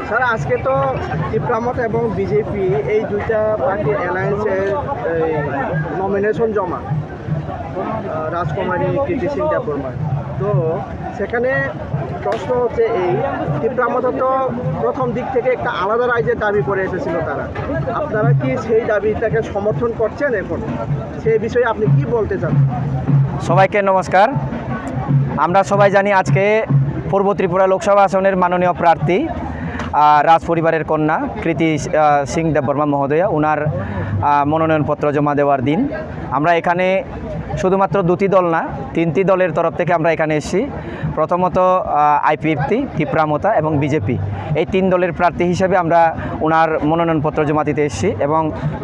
Sir আজকে তো ত্রিপুরামত এবং বিজেপি এই দুইটা পার্টি অ্যালায়েন্সের নমিনেশন জমা রাজকুমারী কীর্তি সিং দেববর্মা। তো সেখানে প্রশ্ন হচ্ছে এই ত্রিপুরামত তো প্রথম দিক থেকে একটা আলাদা রাজ্যের দাবি করে এসেছিল তারা, আপনারা কি সেই দাবিটাকে সমর্থন করছেন? এখন সেই বিষয়ে আপনি কি বলতে চান? সবাইকে নমস্কার। আমরা সবাই জানি আজকে পূর্ব ত্রিপুরা লোকসভা আসনের মাননীয় প্রার্থী রাজ পরিবারের কন্যা কীর্তি সিং দেববর্মা মহোদয়া ওনার মনোনয়নপত্র জমা দেওয়ার দিন। আমরা এখানে শুধুমাত্র দুটি দল না, তিনটি দলের তরফ থেকে আমরা এখানে এসেছি। প্রথমত আইপিএফটি, ত্রিপুরামতা এবং বিজেপি, এই তিন দলের প্রার্থী হিসেবে আমরা ওনার মনোনয়নপত্র জমা দিতে এসেছি এবং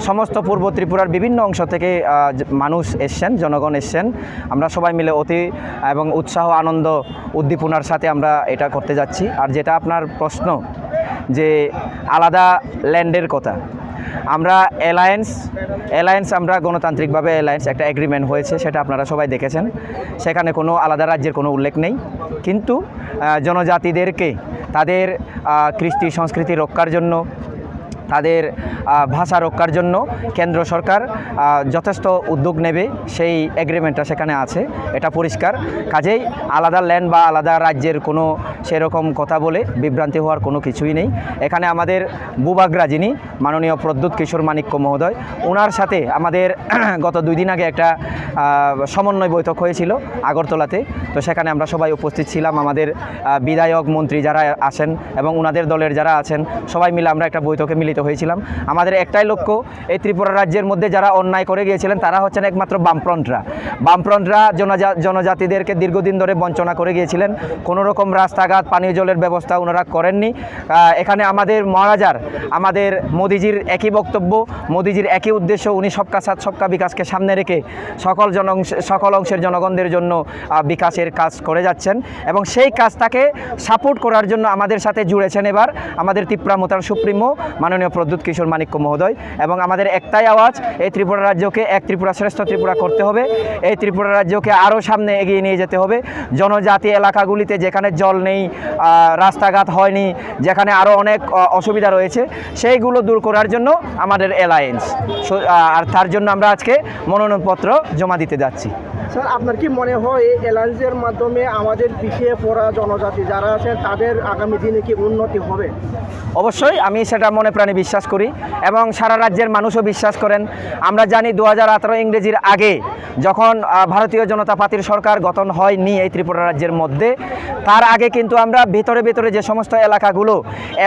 সমস্ত পূর্ব ত্রিপুরার বিভিন্ন অংশ থেকে মানুষ এসছেন, জনগণ এসছেন। আমরা সবাই মিলে অতি এবং উৎসাহ, আনন্দ, উদ্দীপনার সাথে আমরা এটা করতে যাচ্ছি। আর যেটা আপনার প্রশ্ন যে আলাদা ল্যান্ডের কথা, আমরা অ্যালায়েন্স আমরা গণতান্ত্রিকভাবে অ্যালায়েন্স একটা এগ্রিমেন্ট হয়েছে, সেটা আপনারা সবাই দেখেছেন। সেখানে কোনো আলাদা রাজ্যের কোনো উল্লেখ নেই, কিন্তু জনজাতিদেরকে তাদের কৃষ্টি সংস্কৃতি রক্ষার জন্য, তাদের ভাষা রক্ষার জন্য কেন্দ্র সরকার যথেষ্ট উদ্যোগ নেবে, সেই এগ্রিমেন্টটা সেখানে আছে, এটা পরিষ্কার। কাজেই আলাদা ল্যান্ড বা আলাদা রাজ্যের কোনো সেরকম কথা বলে বিভ্রান্তি হওয়ার কোনো কিছুই নেই। এখানে আমাদের বুবাগ্রা যিনি মাননীয় প্রদ্যুৎ কিশোর মানিক্য মহোদয়, ওনার সাথে আমাদের গত 2 দিন আগে একটা সমন্বয় বৈঠক হয়েছিল আগরতলাতে। তো সেখানে আমরা সবাই উপস্থিত ছিলাম, আমাদের বিধায়ক, মন্ত্রী যারা আসেন এবং ওনাদের দলের যারা আছেন সবাই মিলে আমরা একটা বৈঠকে মিলিত হয়েছিলাম। আমাদের একটাই লক্ষ্য, এই ত্রিপুরা রাজ্যের মধ্যে যারা অন্যায় করে গিয়েছিলেন তারা হচ্ছেন একমাত্র বামফ্রন্টরা জনজাতিদেরকে দীর্ঘদিন ধরে বঞ্চনা করে গিয়েছিলেন। কোনো রকম রাস্তাঘাট, পানীয় জলের ব্যবস্থা ওনারা করেননি। এখানে আমাদের মহারাজার, আমাদের মোদিজির একই বক্তব্য, মোদিজির একই উদ্দেশ্য, উনি সবকা সাথ সবকা বিকাশকে সামনে রেখে সকল অংশের জনগণদের জন্য বিকাশের কাজ করে যাচ্ছেন এবং সেই কাজটাকে সাপোর্ট করার জন্য আমাদের সাথে জুড়েছেন এবার আমাদের ত্রিপুরামতার সুপ্রিমো মাননীয় প্রদ্যুৎ কিশোর মানিক্য মহোদয়। এবং আমাদের একটাই আওয়াজ, এই ত্রিপুরা রাজ্যকে এক ত্রিপুরা শ্রেষ্ঠ ত্রিপুরা করতে হবে, এই ত্রিপুরা রাজ্যকে আরও সামনে এগিয়ে নিয়ে যেতে হবে। জনজাতি এলাকাগুলিতে যেখানে জল নেই, রাস্তাঘাট হয়নি, যেখানে আরও অনেক অসুবিধা রয়েছে, সেইগুলো দূর করার জন্য আমাদের অ্যালায়েন্স, আর তার জন্য আমরা আজকে মনোনয়নপত্র জমা দিতে যাচ্ছি। স্যার আপনার কি মনে হয় এই অ্যালায়েন্সের মাধ্যমে আমাদের পিছিয়ে পড়া জনজাতি যারা আছে তাদের আগামী দিনে কি উন্নতি হবে? অবশ্যই, আমি সেটা মনে প্রাণে বিশ্বাস করি এবং সারা রাজ্যের মানুষও বিশ্বাস করেন। আমরা জানি 2018 ইংরেজির আগে যখন ভারতীয় জনতা পার্টির সরকার গঠন হয়নি এই ত্রিপুরা রাজ্যের মধ্যে, তার আগে কিন্তু আমরা ভেতরে ভেতরে যে সমস্ত এলাকাগুলো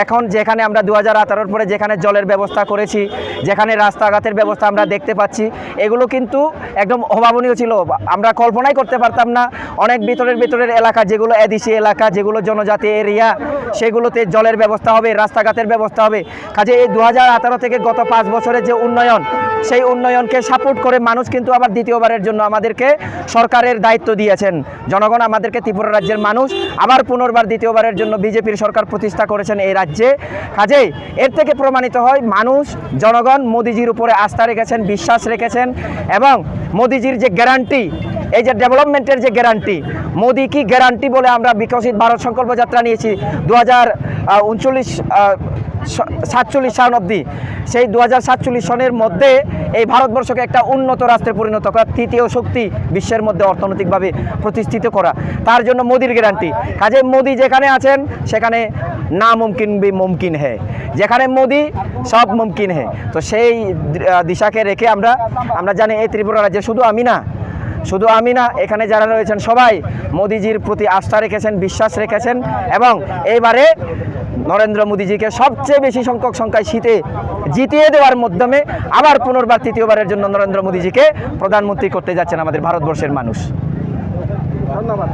এখন যেখানে আমরা 2018 পরে যেখানে জলের ব্যবস্থা করেছি, যেখানে রাস্তাঘাটের ব্যবস্থা আমরা দেখতে পাচ্ছি, এগুলো কিন্তু একদম অভাবনীয় ছিল, আমরা কল্পনাই করতে পারতাম না। অনেক ভিতরের এলাকা যেগুলো এদিসি এলাকা, যেগুলো জনজাতি এরিয়া, সেগুলোতে জলের ব্যবস্থা হবে, রাস্তাঘাটের ব্যবস্থা হবে। কাজে এই 2018 থেকে গত 5 বছরের যে উন্নয়ন, সেই উন্নয়নকে সাপোর্ট করে মানুষ কিন্তু আবার দ্বিতীয়বারের জন্য আমাদেরকে সরকারের দায়িত্ব দিয়েছেন। জনগণ আমাদেরকে, ত্রিপুরা রাজ্যের মানুষ আবার পুনর্বার দ্বিতীয়বারের জন্য বিজেপির সরকার প্রতিষ্ঠা করেছেন এই রাজ্যে। কাজেই এর থেকে প্রমাণিত হয় মানুষ, জনগণ মোদিজির উপরে আস্থা রেখেছেন, বিশ্বাস রেখেছেন এবং মোদিজির যে গ্যারান্টি, এই যে ডেভেলপমেন্টের যে গ্যারান্টি, মোদি কি গ্যারান্টি বলে আমরা বিকশিত ভারত সংকল্প যাত্রা নিয়েছি 2047 সাল অবধি। সেই 2047 সনের মধ্যে এই ভারতবর্ষকে একটা উন্নত রাষ্ট্রে পরিণত করা, তৃতীয় শক্তি বিশ্বের মধ্যে অর্থনৈতিকভাবে প্রতিষ্ঠিত করা, তার জন্য মোদির গ্যারান্টি। কাজে মোদি যেখানে আছেন সেখানে না মুমকিন ভি মুমকিন হ্যায়, যেখানে মোদি সব মুমকিন হ্যায়। তো সেই দিশাকে রেখে আমরা জানি এই ত্রিপুরা রাজ্যে শুধু আমি না, এখানে যারা রয়েছেন সবাই মোদিজির প্রতি আস্থা রেখেছেন, বিশ্বাস রেখেছেন এবং এইবারে নরেন্দ্র মোদিজিকে সবচেয়ে বেশি সংখ্যায় জিতিয়ে দেওয়ার মাধ্যমে আবার পুনর্বার তৃতীয়বারের জন্য নরেন্দ্র মোদিজিকে প্রধানমন্ত্রী করতে যাচ্ছেন আমাদের ভারতবর্ষের মানুষ। ধন্যবাদ।